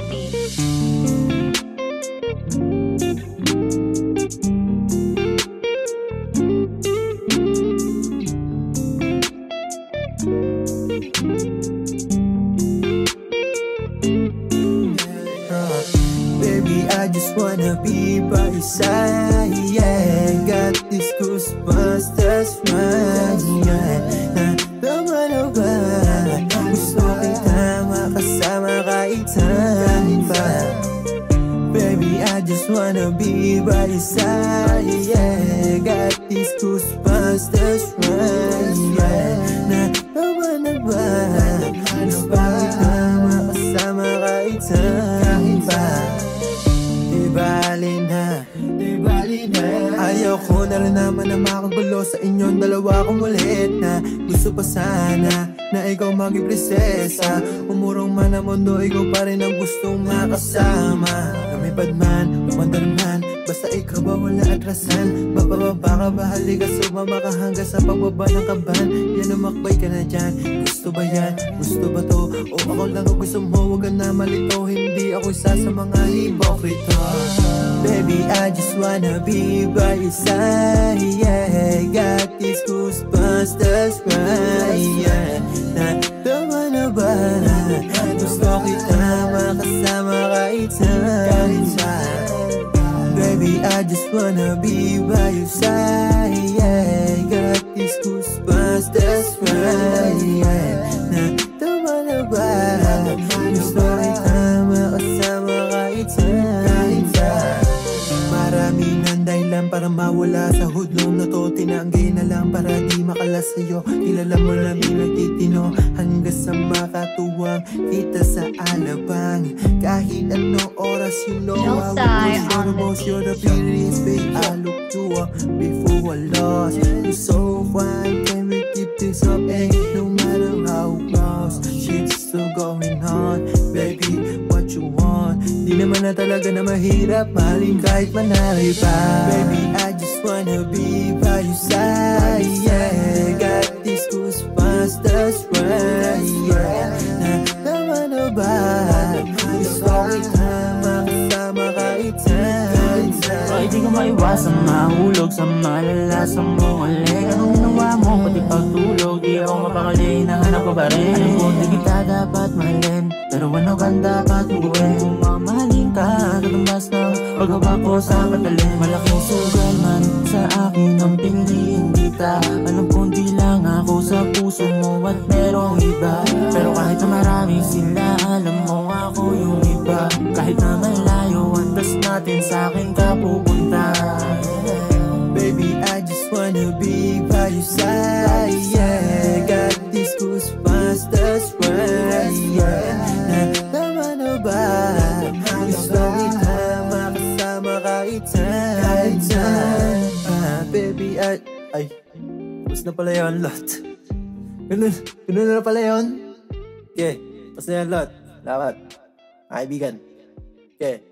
Beat. Baby, I just wanna be by your side, yeah. Got these goosebumps, that's right, yeah. Tama na ba? Gusto kita makasama kahit saan pa. Baby, I just wanna be by your side, yeah. Got these goosebumps, that's right, yeah. Tama na ba? Gusto kita makasama kahit saan pa. Di bali na ayaw ko na rin naman na makagulo sa inyong dalawa kung ulit na. Gusto pa sana na ikaw maging prinsesa. Umurong man ang mundo, ikaw pa rin ang gustong makasama. Lumipad man, umandar man, basta ikaw ba wala atrasan. Bababa ka ba, halika sumama ka hanggang sa pagbaba ng kaban. Yan umakbay ka na dyan, gusto ba yan? Gusto ba to? O ako lang ang gusto mo, huwag ka na malito. Hindi ako isa sa mga hipokrito. Baby, I just wanna be by your side, yeah. Got these goosebumps, that's right, yeah. Tama na ba? Gusto kita makasama kahit saan. Baby, I just wanna be by your side, yeah. Got these goosebumps, that's right, yeah. Tama na ba? Gusto kita makasama kahit saan. Maraming ang dahilan para mawala sa hudlong na to. Tinanggay na lang para di makalas sa'yo. Kilala mo lang yung nagtitino hanggang sa makatuwang kita sa alabang. Kahit anong oras, you know I will push your the prettiest babe I look to before I lost. You're so fine, can we keep this up? Ain't no matter how close, shit's still going on. Baby, what you want? Di naman na talaga na mahirap mahalin kahit manari pa. Baby, I just wanna be by your side, yeah. Got these goosebumps, that's right, yeah. Tama na ba? Gusto kita makasama kahit saan. Kahit di ko maiwasan mahulog sa mga lalasang mo. Alay, anong ginawa mo? Pati pagtulog, di ako mapakali, hinahanap ko pa rin. Alam ko, di kita dapat mahalin, pero ano kang dapat buuin? Kung mamahalin ka, katumbas ng paggawa ko sa patalim. Malaking sugal man sa akin ang piliin kita. Alam kong di lang ako sa puso mo at merong iba. Pero kahit na marami sila, alam mo ako yung iba. Kahit na malayo, antas natin sa akin ka pupunta. Baby, I just wanna be by your side, yeah. Got these goosebumps, that's right, yeah. Tama na ba? Gusto kita makasama kahit saan. Baby, ay, tapos na pala yun, lot. Ganun na pala yun. Okay, tapos na yan, lot. Salamat, kaibigan. Okay.